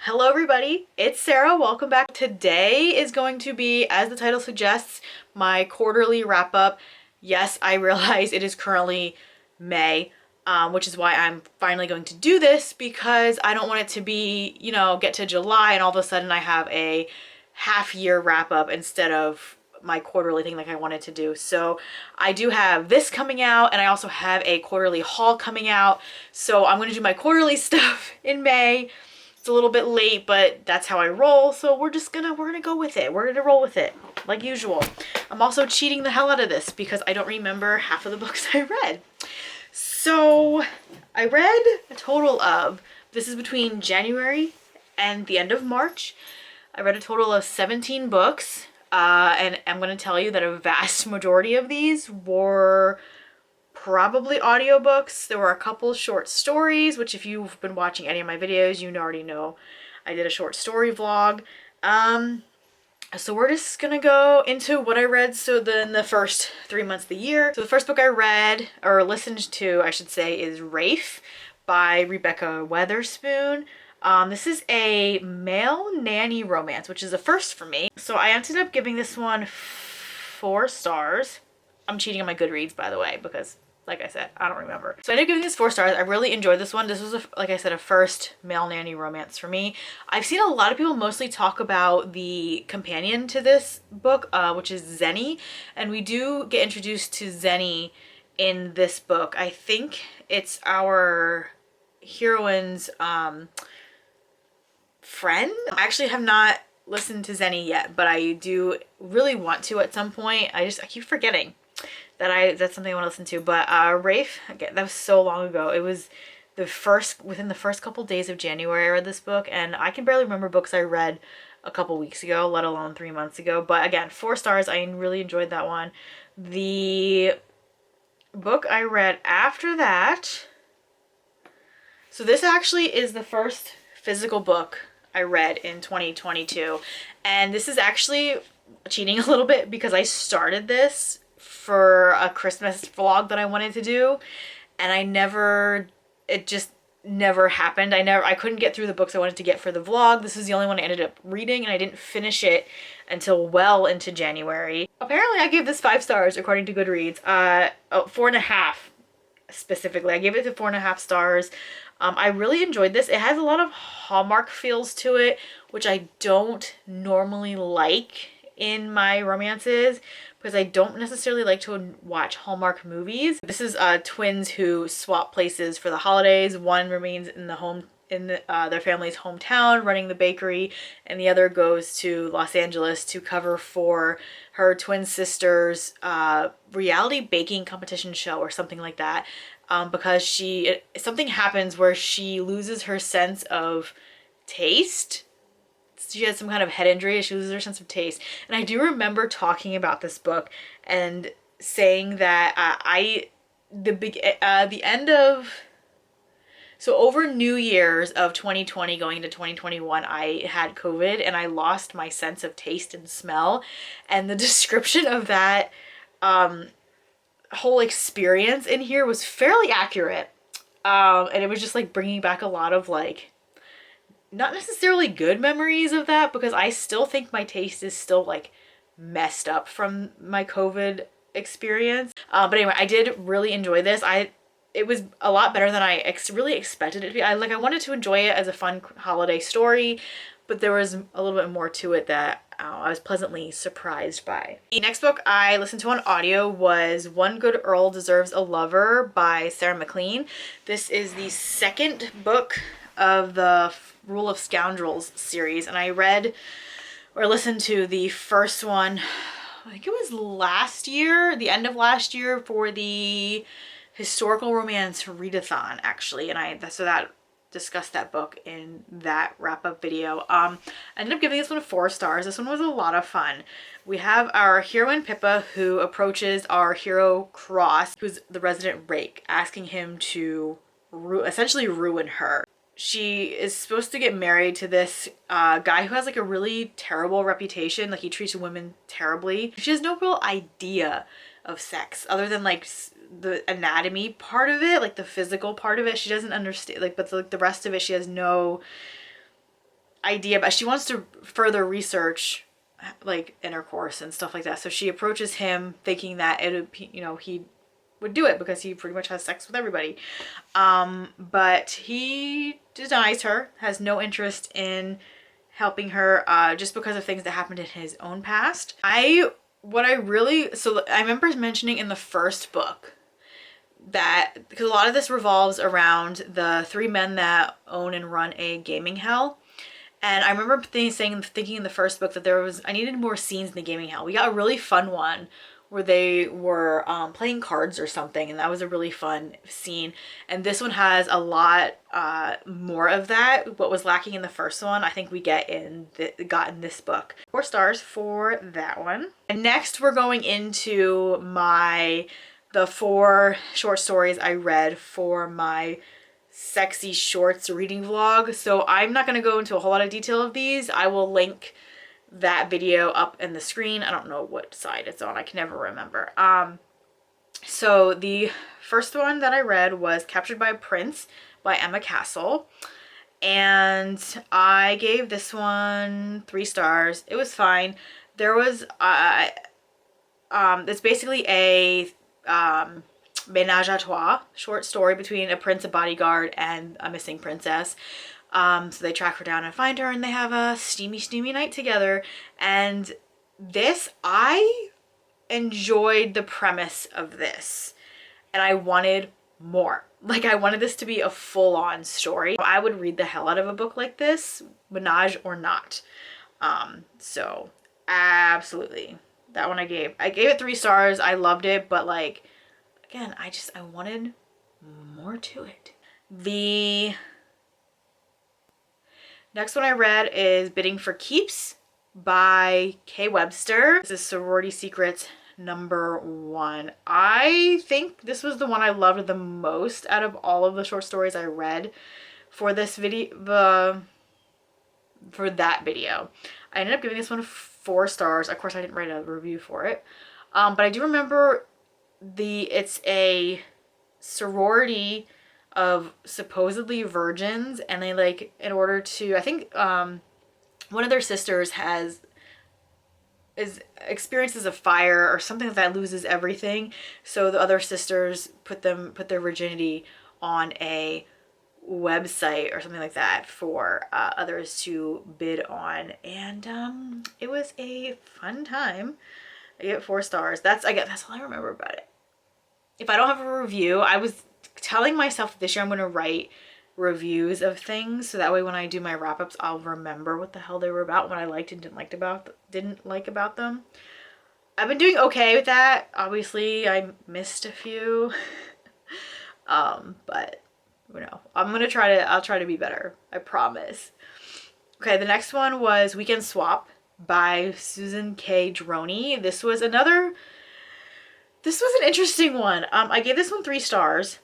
Hello everybody, it's Sarah. Welcome back. Today is going to be, as the title suggests, my quarterly wrap up. Yes, I realize it is currently May, which is why I'm finally going to do this, because I don't want it to be, get to July and all of a sudden I have a half year wrap up instead of my quarterly thing like I wanted to do. So I do have this coming out, and I also have a quarterly haul coming out. So I'm going to do my quarterly stuff in May. It's a little bit late, but that's how I roll. So we're gonna go with it. We're gonna roll with it like usual. I'm also cheating the hell out of this because I don't remember half of the books I read. So I read a total of, this is between January and the end of March. I read a total of 17 books. And I'm going to tell you that a vast majority of these were probably audiobooks. There were a couple short stories, which if you've been watching any of my videos, you already know I did a short story vlog. So we're just gonna go into what I read in the first 3 months of the year. So the first book I read, or listened to, I should say, is Rafe by Rebecca Weatherspoon. This is a male nanny romance, which is a first for me. So I ended up giving this one 4 stars. I'm cheating on my Goodreads, by the way, because like I said, I don't remember. So I ended up giving this 4 stars. I really enjoyed this one. This was, like I said, a first male nanny romance for me. I've seen a lot of people mostly talk about the companion to this book, which is Zenny. And we do get introduced to Zenny in this book. I think it's our heroine's friend. I actually have not listened to Zenny yet, but I do really want to at some point. I keep forgetting that that's something I want to listen to. But Rafe, again, that was so long ago. It was within the first couple days of January I read this book, and I can barely remember books I read a couple weeks ago, let alone 3 months ago. But again, 4 stars. I really enjoyed that one. The book I read after that, so this actually is the first physical book I read in 2022, and this is actually cheating a little bit because I started this for a Christmas vlog that I wanted to do, and it just never happened. I couldn't get through the books I wanted to get for the vlog. This is the only one I ended up reading, and I didn't finish it until well into January. Apparently I gave this 5 stars according to Goodreads. 4.5 specifically. I gave it to 4.5 stars. I really enjoyed this. It has a lot of Hallmark feels to it, which I don't normally like in my romances because I don't necessarily like to watch Hallmark movies. This is twins who swap places for the holidays. One remains in their family's hometown running the bakery, and the other goes to Los Angeles to cover for her twin sister's reality baking competition show or something like that. Because something happens where she loses her sense of taste. She has some kind of head injury. She loses her sense of taste. And I do remember talking about this book and saying that over New Year's of 2020 going into 2021, I had COVID and I lost my sense of taste and smell. And the description of that whole experience in here was fairly accurate. And it was just like bringing back a lot of like, not necessarily good memories of that, because I still think my taste is still like messed up from my COVID experience. But anyway, I did really enjoy this. It was a lot better than I really expected it to be. I wanted to enjoy it as a fun holiday story, but there was a little bit more to it that I was pleasantly surprised by. The next book I listened to on audio was One Good Earl Deserves a Lover by Sarah McLean. This is the second book of the Rule of Scoundrels series, and I read or listened to the first one, I think it was the end of last year, for the historical romance readathon actually, and that discussed that book in that wrap-up video. I ended up giving this one 4 stars. This one was a lot of fun. We have our heroine Pippa, who approaches our hero Cross, who's the resident rake, asking him to essentially ruin her. She is supposed to get married to this guy who has like a really terrible reputation. Like, he treats women terribly. She has no real idea of sex other than like the anatomy part of it, like the physical part of it. She doesn't understand, like, but the rest of it, she has no idea, but she wants to further research like intercourse and stuff like that. So she approaches him thinking that he would do it because he pretty much has sex with everybody. But he denies her, has no interest in helping her, just because of things that happened in his own past. I remember mentioning in the first book that, because a lot of this revolves around the three men that own and run a gaming hell. And I remember thinking in the first book that I needed more scenes in the gaming hell. We got a really fun one where they were playing cards or something, and that was a really fun scene. And this one has a lot more of that. What was lacking in the first one, I think we got in this book. 4 stars for that one. And next we're going into the 4 short stories I read for my sexy shorts reading vlog. So I'm not going to go into a whole lot of detail of these. I will link that video up in the screen. I don't know what side it's on. I can never remember. So the first one that I read was Captured by a Prince by Emma Castle. And I gave this one 3 stars. It was fine. There was, it's basically a, ménage à trois short story between a prince, a bodyguard, and a missing princess. So they track her down and find her, and they have a steamy night together. And I enjoyed the premise of this, and I wanted more. Like, I wanted this to be a full-on story. I would read the hell out of a book like this, menage or not. So absolutely, that one I gave it 3 stars. I loved it, but like, again, I wanted more to it. The next one I read is Bidding for Keeps by Kay Webster. This is Sorority Secrets #1. I think this was the one I loved the most out of all of the short stories I read for this video, for that video. I ended up giving this one 4 stars. Of course, I didn't write a review for it. But I do remember it's a sorority of supposedly virgins, and they, like, in order to, I think one of their sisters experiences a fire or something that loses everything, so the other sisters put their virginity on a website or something like that for others to bid on. And it was a fun time. I gave it 4 stars. That's all I remember about it. If I don't have a review, I was telling myself that this year I'm going to write reviews of things, so that way when I do my wrap-ups, I'll remember what the hell they were about, what I liked and didn't like about them. I've been doing okay with that. Obviously, I missed a few. But you know, I'll try to be better. I promise. Okay, the next one was Weekend Swap by Susan K. Droney. This was an interesting one. I gave this one 3 stars.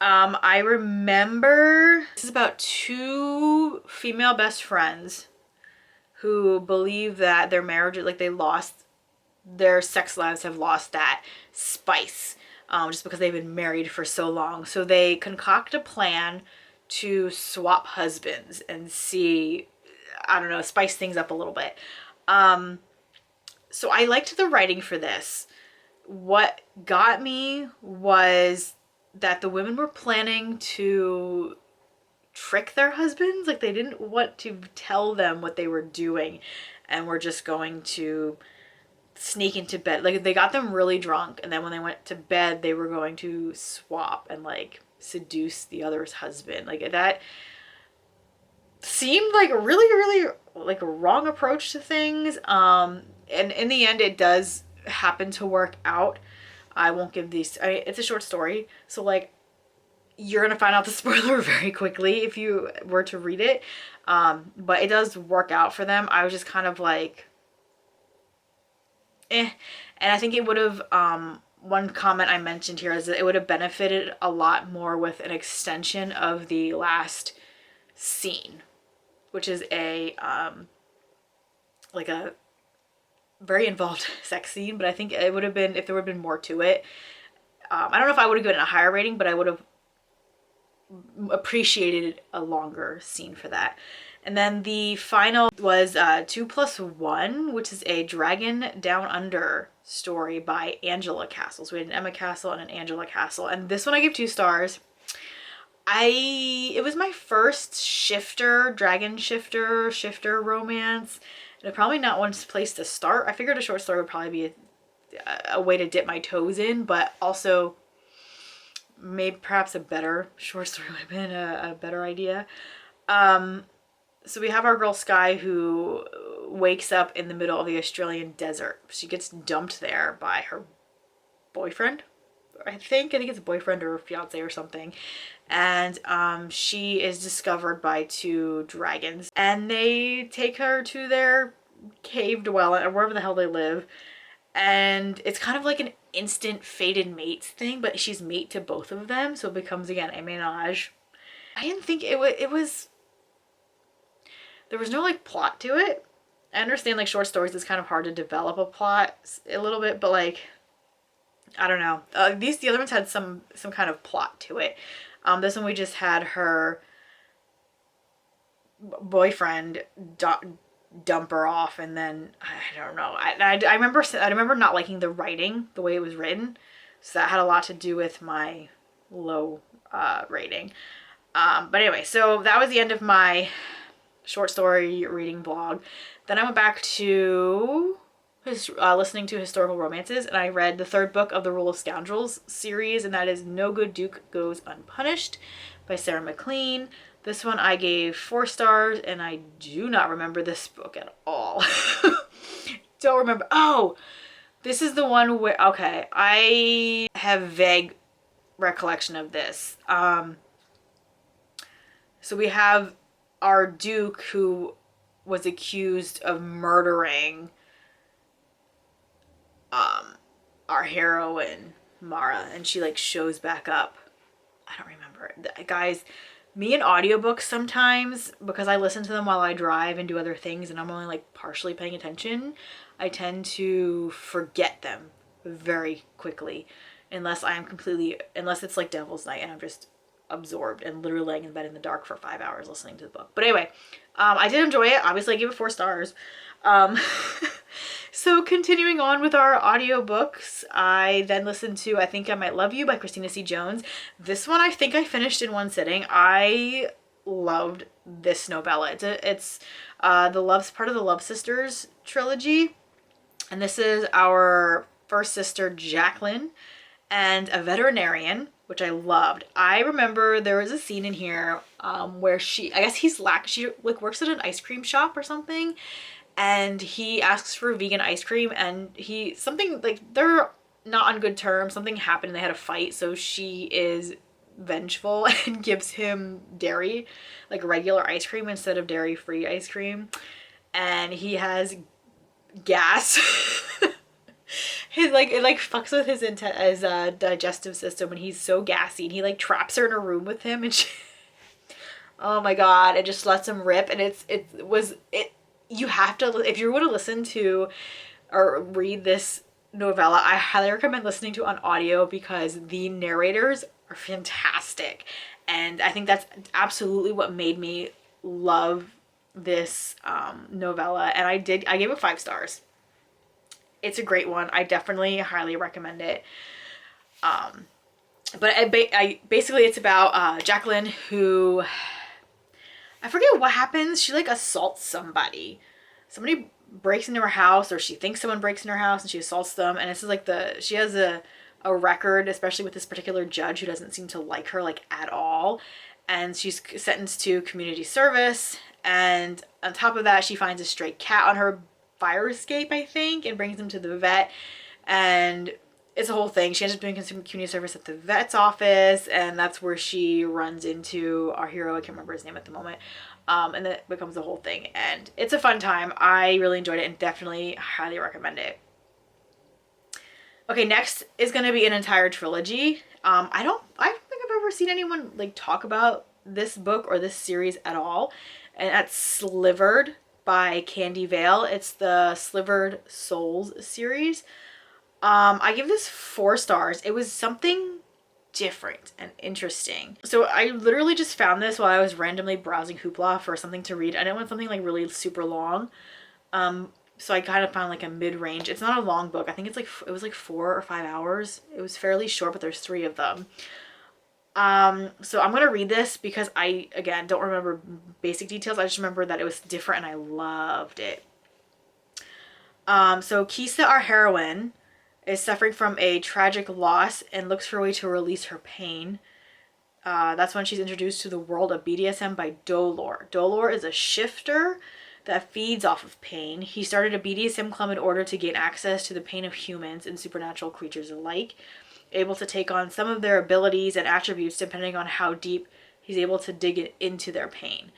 I remember this is about 2 female best friends who believe that their marriage, like, their sex lives have lost that spice, just because they've been married for so long. So they concoct a plan to swap husbands and see, I don't know, spice things up a little bit. So I liked the writing for this. What got me was that the women were planning to trick their husbands. Like, they didn't want to tell them what they were doing, and were just going to sneak into bed. Like, they got them really drunk, and then when they went to bed, they were going to swap and, like, seduce the other's husband. Like, that seemed like a really like a wrong approach to things. And in the end, it does happen to work out. I won't give these, it's a short story, so, like, you're gonna find out the spoiler very quickly if you were to read it. But it does work out for them. I was just kind of like, and I think it would have, one comment I mentioned here is that it would have benefited a lot more with an extension of the last scene, which is like a very involved sex scene. But I think it would have been, if there would have been more to it, I don't know if I would have given it a higher rating, but I would have appreciated a longer scene for that. And then the final was 2+1, which is a Dragon Down Under story by Angela Castle. So we had an Emma Castle and an Angela Castle. And this one I give 2 stars. It was my first dragon shifter romance. And probably not one place to start. I figured a short story would probably be a way to dip my toes in, but also maybe perhaps a better short story would have been a better idea. So we have our girl Sky, who wakes up in the middle of the Australian desert. She gets dumped there by her boyfriend. I think it's a boyfriend or a fiance or something. And she is discovered by 2 dragons. And they take her to their cave dwelling, or wherever the hell they live. And it's kind of like an instant fated mates thing, but she's mate to both of them. So it becomes, again, a menage. I didn't think it was... There was no like plot to it. I understand like short stories, it's kind of hard to develop a plot a little bit, but like, I don't know. The other ones had some kind of plot to it. This one we just had her boyfriend dump her off, and then I don't know. I remember not liking the writing, the way it was written, so that had a lot to do with my low rating. But anyway, so that was the end of my short story reading vlog. Then I went back to listening to historical romances, and I read the 3rd book of the Rule of Scoundrels series, and that is No Good Duke Goes Unpunished by Sarah MacLean. This one I gave 4 stars, and I do not remember this book at all. Don't remember. Oh, this is the one where, okay, I have vague recollection of this. So we have our Duke, who was accused of murdering our heroine Mara, and she like shows back up. I don't remember. Guys, me and audiobooks sometimes, because I listen to them while I drive and do other things and I'm only like partially paying attention, I tend to forget them very quickly unless it's like Devil's Night and I'm just absorbed and literally laying in bed in the dark for 5 hours listening to the book. But anyway, I did enjoy it. Obviously I gave it 4 stars. So continuing on with our audiobooks, I then listened to I Think I Might Love You by Christina C. Jones. This one I think I finished in one sitting. I loved this novella. It's part of the Love Sisters trilogy. And this is our first sister, Jacqueline, and a veterinarian, which I loved. I remember there was a scene in here where she works at an ice cream shop or something, and he asks for vegan ice cream, and they're not on good terms. Something happened and they had a fight, so she is vengeful and gives him dairy, like regular ice cream instead of dairy-free ice cream, and he has gas. It fucks with his digestive system, and he's so gassy, and he like traps her in a room with him, and oh my god, it just lets him rip. And you have to, if you want to listen to or read this novella, I highly recommend listening to it on audio because the narrators are fantastic, and I think that's absolutely what made me love this novella. And I gave it 5 stars. It's a great one. I definitely highly recommend it. But basically it's about Jacqueline, who, I forget what happens. She like assaults somebody. Somebody breaks into her house, or she thinks someone breaks into her house, and she assaults them. And this is like she has a record, especially with this particular judge who doesn't seem to like her like at all. And she's sentenced to community service. And on top of that, she finds a stray cat on her fire escape, I think, and brings him to the vet, and it's a whole thing. She ends up doing community service at the vet's office, and that's where she runs into our hero. I can't remember his name at the moment, and then it becomes a whole thing, and it's a fun time. I really enjoyed it and definitely highly recommend it. Okay, next is going to be an entire trilogy. I don't think I've ever seen anyone like talk about this book or this series at all, and that's Slivered by Candy Vale. It's the Slivered Souls series. I give this 4 stars. It was something different and interesting. So I literally just found this while I was randomly browsing Hoopla for something to read. I didn't want something like really super long. So I kind of found like a mid-range. It's not a long book. I think it's like, it was like 4 or 5 hours. It was fairly short, but there's 3 of them. So I'm gonna read this because I, again, don't remember basic details. I just remember that it was different and I loved it. So Kisa, our heroine, is suffering from a tragic loss and looks for a way to release her pain. That's when she's introduced to the world of BDSM by Dolor. Dolor is a shifter that feeds off of pain. He started a BDSM club in order to gain access to the pain of humans and supernatural creatures alike, able to take on some of their abilities and attributes depending on how deep he's able to dig into their pain.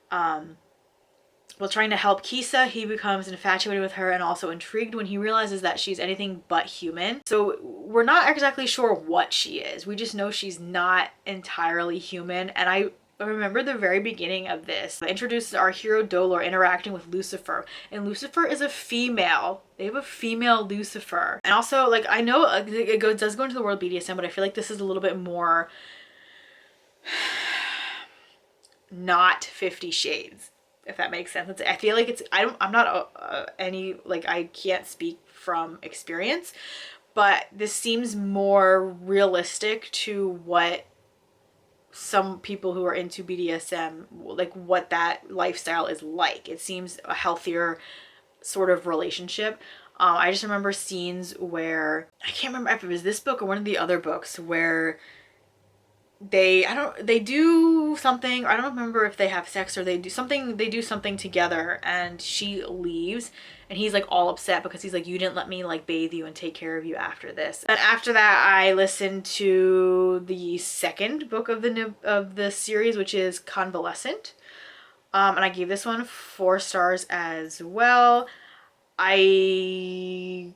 While trying to help Kisa, he becomes infatuated with her and also intrigued when he realizes that she's anything but human. So we're not exactly sure what she is. We just know she's not entirely human. And I remember the very beginning of this. It introduces our hero Dolor interacting with Lucifer. And Lucifer is a female. They have a female Lucifer. And also, like, I know it does go into the world of BDSM, but I feel like this is a little bit more not 50 Shades. If that makes sense. I feel like it's, I'm not I can't speak from experience, but this seems more realistic to what some people who are into BDSM, like what that lifestyle is like. It seems a healthier sort of relationship. I just remember scenes where, I can't remember if it was this book or one of the other books, where they do something, I don't remember if they have sex or they do something together, and she leaves and he's like all upset because he's like, you didn't let me like bathe you and take care of you after this. And after that I listened to the second book of the series, which is Convalescent, and I gave this one 4 stars as well. I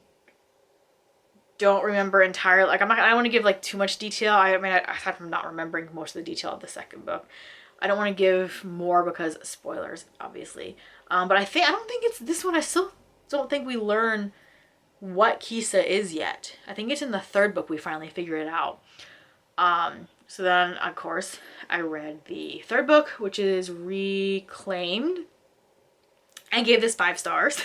don't remember entirely, like I don't want to give like too much detail. I mean, aside from not remembering most of the detail of the second book, I don't want to give more because spoilers, obviously. But I don't think it's this one. I still don't think we learn what Kisa is yet. I think it's in the 3rd book we finally figure it out. So then of course I read the 3rd book, which is Reclaimed, and gave this 5 stars.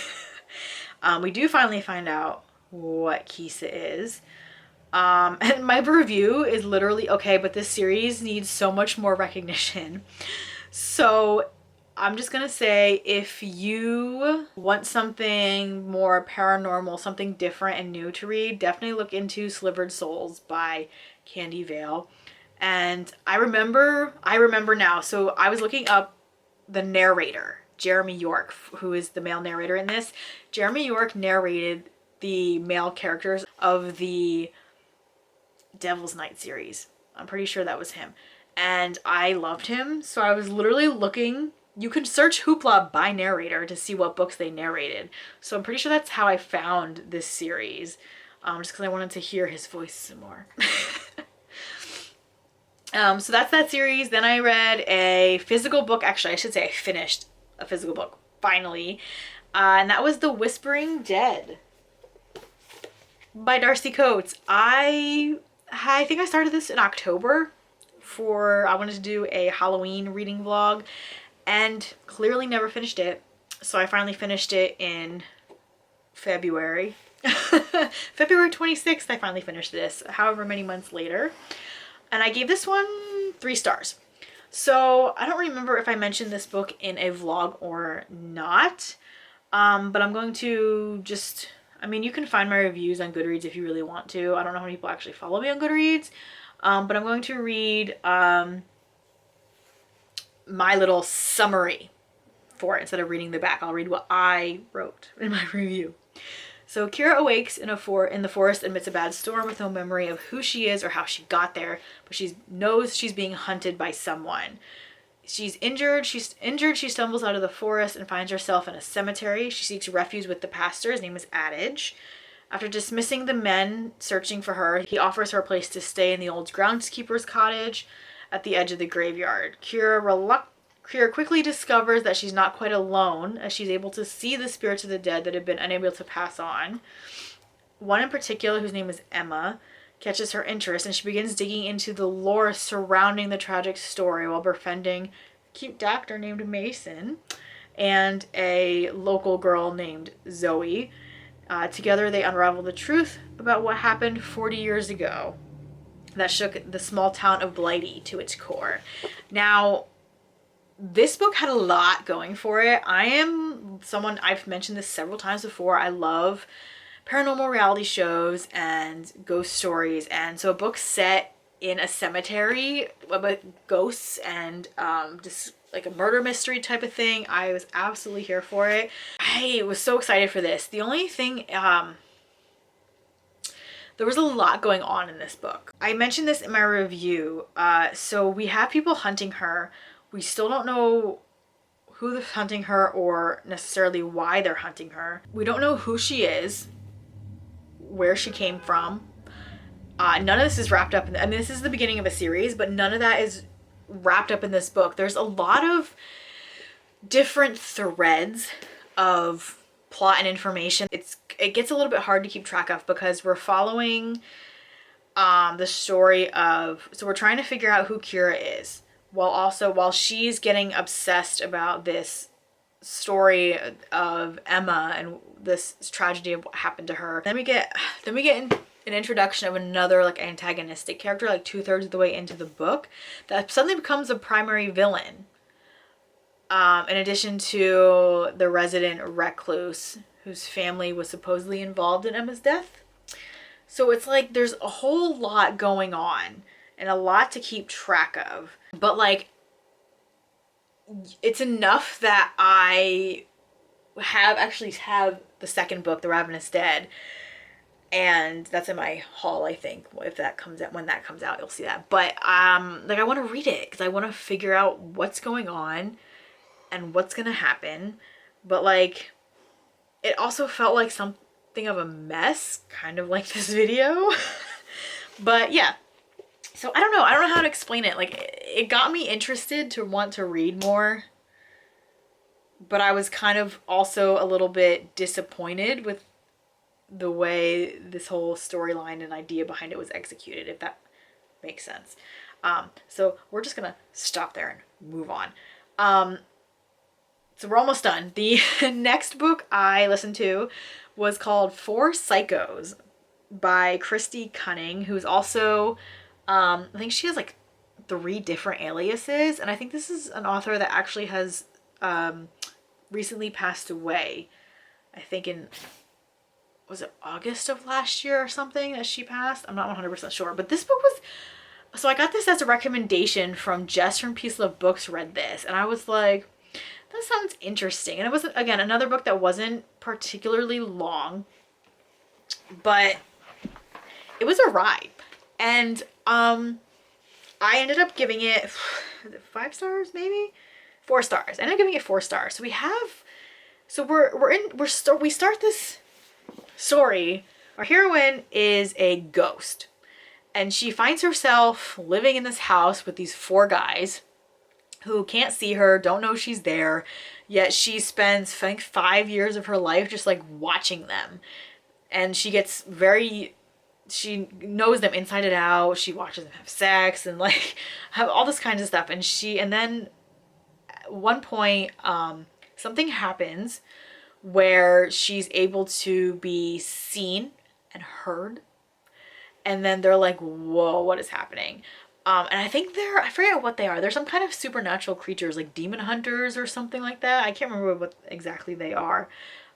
We do finally find out what Kisa is. And my review is literally, okay, but this series needs so much more recognition. So I'm just gonna say, if you want something more paranormal, something different and new to read, definitely look into Slivered Souls by Candy Vale. And I remember now, so I was looking up the narrator, Jeremy York, who is the male narrator in this. Jeremy York narrated the male characters of the Devil's Night series. I'm pretty sure that was him. And I loved him. So I was literally looking, you could search Hoopla by narrator to see what books they narrated. So I'm pretty sure that's how I found this series. Just because I wanted to hear his voice some more. So that's that series. Then I read a physical book. Actually, I should say I finished a physical book, finally. And that was The Whispering Dead by Darcy Coates. I think I started this in October I wanted to do a Halloween reading vlog, and clearly never finished it. So I finally finished it in February. February 26th I finally finished this, however many months later. And I gave this one 3 stars. So I don't remember if I mentioned this book in a vlog or not. But I'm going to just, I mean, you can find my reviews on Goodreads if you really want to. I don't know how many people actually follow me on Goodreads. But I'm going to read my little summary for it instead of reading the back. I'll read what I wrote in my review. So Kira awakes in the forest amidst a bad storm with no memory of who she is or how she got there, but she knows she's being hunted by someone. She's injured. She stumbles out of the forest and finds herself in a cemetery. She seeks refuge with the pastor. His name is Adage. After dismissing the men searching for her, he offers her a place to stay in the old groundskeeper's cottage at the edge of the graveyard. Kira quickly discovers that she's not quite alone, as she's able to see the spirits of the dead that have been unable to pass on. One in particular, whose name is Emma, catches her interest, and she begins digging into the lore surrounding the tragic story while befriending a cute doctor named Mason and a local girl named Zoe. Together, they unravel the truth about what happened 40 years ago that shook the small town of Blighty to its core. Now, this book had a lot going for it. I am someone, I've mentioned this several times before, I love paranormal reality shows and ghost stories, and so a book set in a cemetery about ghosts and just like a murder mystery type of thing, I was absolutely here for it. I was so excited for this. The only thing, there was a lot going on in this book. I mentioned this in my review. So we have people hunting her. We still don't know who's hunting her or necessarily why they're hunting her. We don't know who she is, where she came from. None of this is wrapped up in, I mean, this is the beginning of a series, but none of that is wrapped up in this book. There's a lot of different threads of plot and information. It gets a little bit hard to keep track of because we're following the story of, so we're trying to figure out who Kira is while she's getting obsessed about this story of Emma and this tragedy of what happened to her. Then we get an introduction of another like antagonistic character like 2/3 of the way into the book that suddenly becomes a primary villain. In addition to the resident recluse whose family was supposedly involved in Emma's death. So it's like there's a whole lot going on and a lot to keep track of. But like, it's enough that I actually have the second book, The Ravenous Dead, and that's in my haul, I think. If that comes out, when that comes out, you'll see that. But like, I want to read it because I want to figure out what's going on and what's gonna happen. But like, it also felt like something of a mess, kind of like this video. But yeah, so I don't know how to explain it. Like, it got me interested to want to read more, but I was kind of also a little bit disappointed with the way this whole storyline and idea behind it was executed, if that makes sense. So we're just gonna stop there and move on. So we're almost done. The next book I listened to was called Four Psychos by Christy Cunning, who's also, I think she has like 3 different aliases, and I think this is an author that actually has recently passed away. I think in, was it August of last year or something that she passed? I'm not 100% sure, but this book was, so I got this as a recommendation from Jess from Peace Love Books read this, and I was like, that sounds interesting. And it was, again, another book that wasn't particularly long, but it was a ride. And I ended up giving it 5 stars, maybe 4 stars. I ended up giving it 4 stars. So we have, so we start this story. Our heroine is a ghost, and she finds herself living in this house with these 4 guys who can't see her, don't know she's there, yet she spends, I think, 5 years of her life just like watching them. And she gets she knows them inside and out. She watches them have sex and like have all this kinds of stuff. And then at one point, something happens where she's able to be seen and heard. And then they're like, whoa, what is happening? And I think I forget what they are. They're some kind of supernatural creatures, like demon hunters or something like that. I can't remember what exactly they are.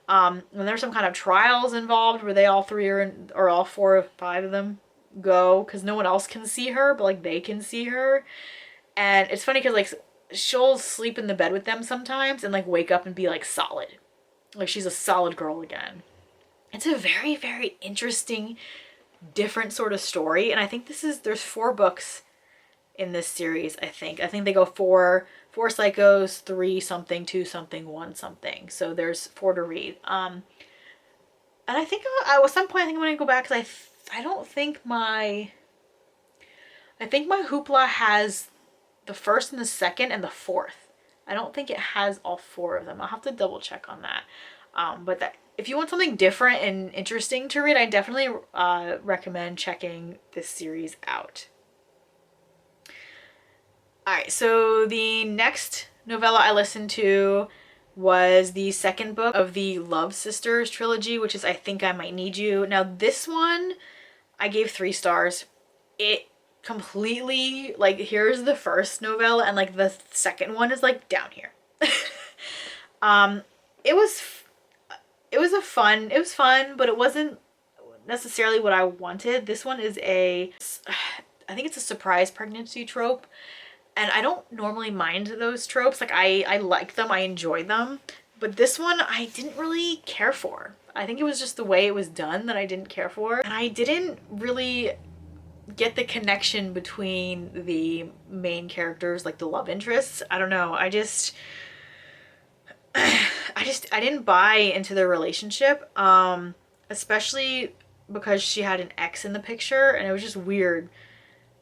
And there's some kind of trials involved where they all 3 are in, or all 4 or 5 of them go, because no one else can see her, but like they can see her. And it's funny because like she'll sleep in the bed with them sometimes and like wake up and be like solid. Like she's a solid girl again. It's a very, very interesting, different sort of story. And I think there's 4 books in this series. I think they go 4 psychos, 3 something, 2 something, 1 something. So there's 4 to read. And I think at some point I think I'm gonna go back because I don't think my Hoopla has the 1st and the 2nd and the 4th. I don't think it has all 4 of them. I'll have to double check on that. But that, if you want something different and interesting to read, I definitely recommend checking this series out. Alright, so the next novella I listened to was the second book of the Love Sisters trilogy, which is I Think I Might Need You. Now this one I gave 3 stars. It completely, like, here's the first novella and like the second one is like down here. It was fun, but it wasn't necessarily what I wanted. This one is I think it's a surprise pregnancy trope. And I don't normally mind those tropes. Like, I like them, I enjoy them. But this one I didn't really care for. I think it was just the way it was done that I didn't care for. And I didn't really get the connection between the main characters, like the love interests. I don't know. I didn't buy into their relationship. Especially because she had an ex in the picture, and it was just weird.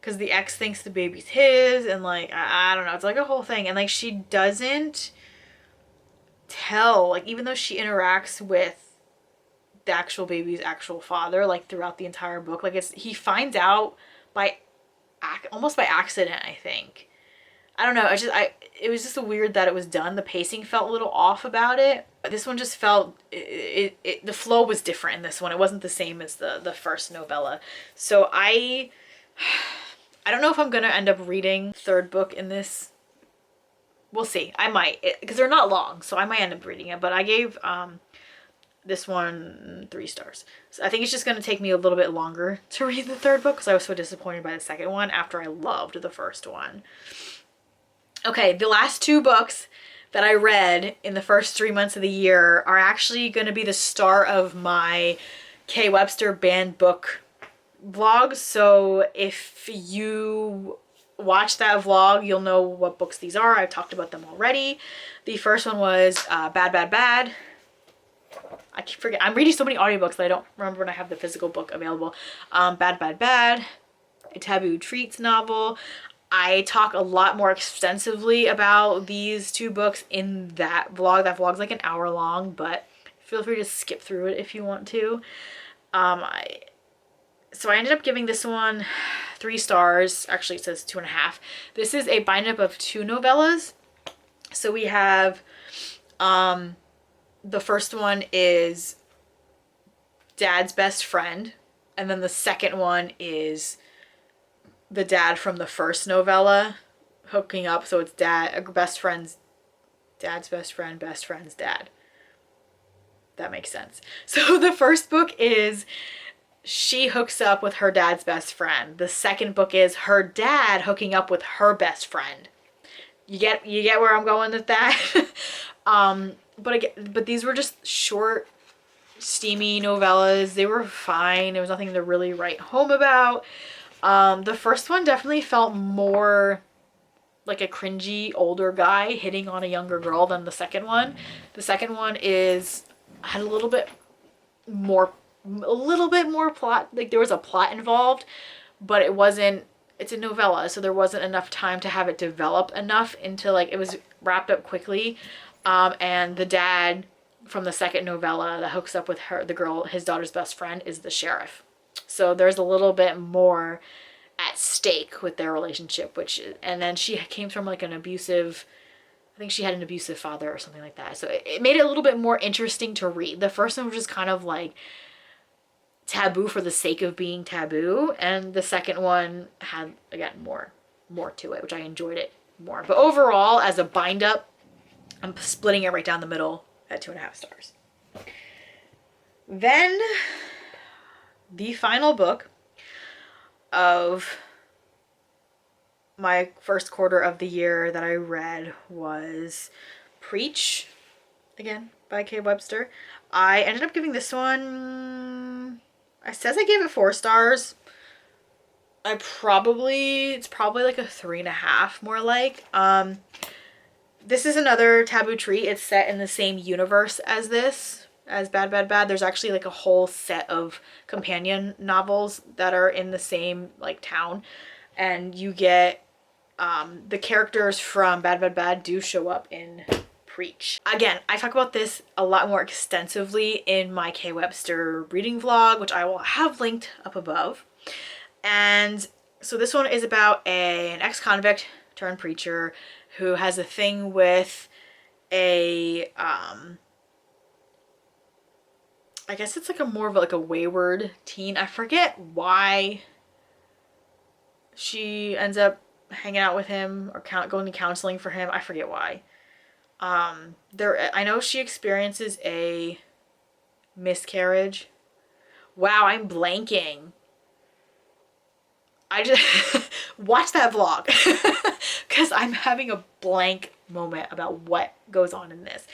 Because the ex thinks the baby's his, and like, I don't know, it's like a whole thing. And like, she doesn't tell, like, even though she interacts with the actual baby's actual father, like throughout the entire book, like he finds out by almost by accident, I think. I don't know, it was just weird that it was done. The pacing felt a little off about it. This one just felt, the flow was different in this one. It wasn't the same as the first novella. So I don't know if I'm gonna end up reading third book in this. We'll see. I might, because they're not long, so I might end up reading it. But I gave this one 3 stars. So I think it's just gonna take me a little bit longer to read the third book because I was so disappointed by the second one after I loved the first one. Okay, the last 2 books that I read in the first 3 months of the year are actually going to be the start of my K. Webster banned book vlog. So if you watch that vlog, you'll know what books these are. I've talked about them already. The first one was Bad, Bad, Bad. I keep forgetting. I'm reading so many audiobooks that I don't remember when I have the physical book available. Bad, Bad, Bad, a Taboo Treats novel. I talk a lot more extensively about these 2 books in that vlog. That vlog's like an hour long, but feel free to skip through it if you want to. So I ended up giving this one 3 stars. Actually, it says 2.5. This is a bind-up of 2 novellas. So we have, the first one is Dad's Best Friend. And then the second one is the dad from the first novella hooking up. So it's dad's best friend's dad. That makes sense. So the first book is she hooks up with her dad's best friend. The second book is her dad hooking up with her best friend. You get where I'm going with that? But these were just short, steamy novellas. They were fine. There was nothing to really write home about. The first one definitely felt more like a cringy older guy hitting on a younger girl than the second one. The second one had a little bit more plot. Like, there was a plot involved, but it's a novella, so there wasn't enough time to have it develop enough into, like, it was wrapped up quickly. And the dad from the second novella that hooks up with his daughter's best friend, is the sheriff. So there's a little bit more at stake with their relationship, and then she came from like I think she had an abusive father or something like that. So it made it a little bit more interesting to read. The first one was just kind of like taboo for the sake of being taboo. And the second one had, again, more to it, which I enjoyed it more. But overall, as a bind up, I'm splitting it right down the middle at 2.5 stars. Then the final book of my first quarter of the year that I read was Preach, again, by K. Webster. I ended up giving this one, it says I gave it 4 stars. It's probably like a 3.5, more like. This is another Taboo Treat. It's set in the same universe as Bad, Bad, Bad. There's actually like a whole set of companion novels that are in the same like town, and you get the characters from Bad Bad Bad do show up in Preach. Again, I talk about this a lot more extensively in my K Webster reading vlog, which I will have linked up above. And so this one is about an ex-convict turned preacher who has a thing with a I guess it's like a more of like a wayward teen. I forget why she ends up hanging out with him or going to counseling for him. I forget why. I know she experiences a miscarriage. Wow, I'm blanking. I just watch that vlog because I'm having a blank moment about what goes on in this.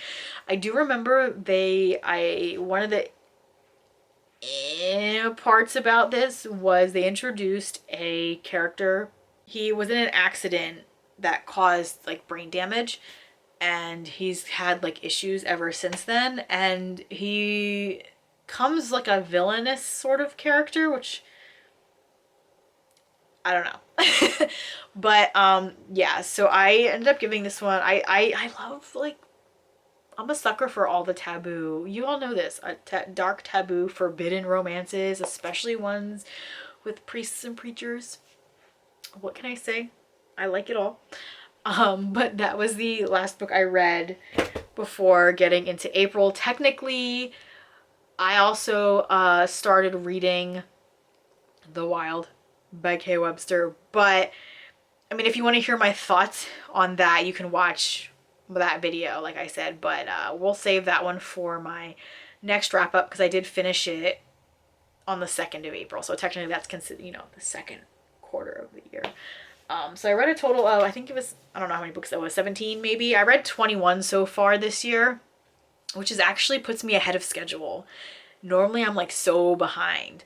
I do remember one of the parts about this was they introduced a character. He was in an accident that caused like brain damage, and he's had like issues ever since then, and he comes like a villainous sort of character, which I don't know. But yeah, so I ended up giving this one, I love, like, I'm a sucker for all the taboo, you all know this, dark taboo forbidden romances, especially ones with priests and preachers. What can I say? I like it all. But that was the last book I read before getting into April. Technically, I also started reading The Wild by K Webster, but I mean, if you want to hear my thoughts on that, you can watch that video, like I said, but we'll save that one for my next wrap up because I did finish it on the 2nd of April, so technically that's considered, you know, the second quarter of the year. So I read a total of, I think it was, I don't know how many books that was, 17 maybe. I read 21 so far this year, which is actually puts me ahead of schedule. Normally I'm like so behind.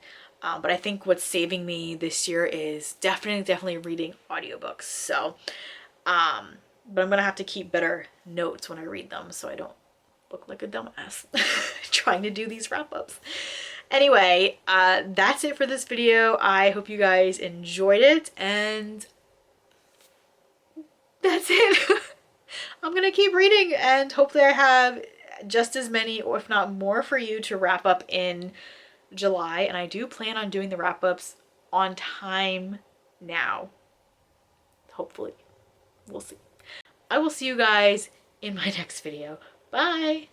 But I think what's saving me this year is definitely reading audiobooks. So, but I'm gonna have to keep better notes when I read them so I don't look like a dumbass trying to do these wrap-ups. Anyway, that's it for this video. I hope you guys enjoyed it, and that's it. I'm gonna keep reading, and hopefully I have just as many, or if not more, for you to wrap up in July. And I do plan on doing the wrap-ups on time now. Hopefully. We'll see. I will see you guys in my next video. Bye!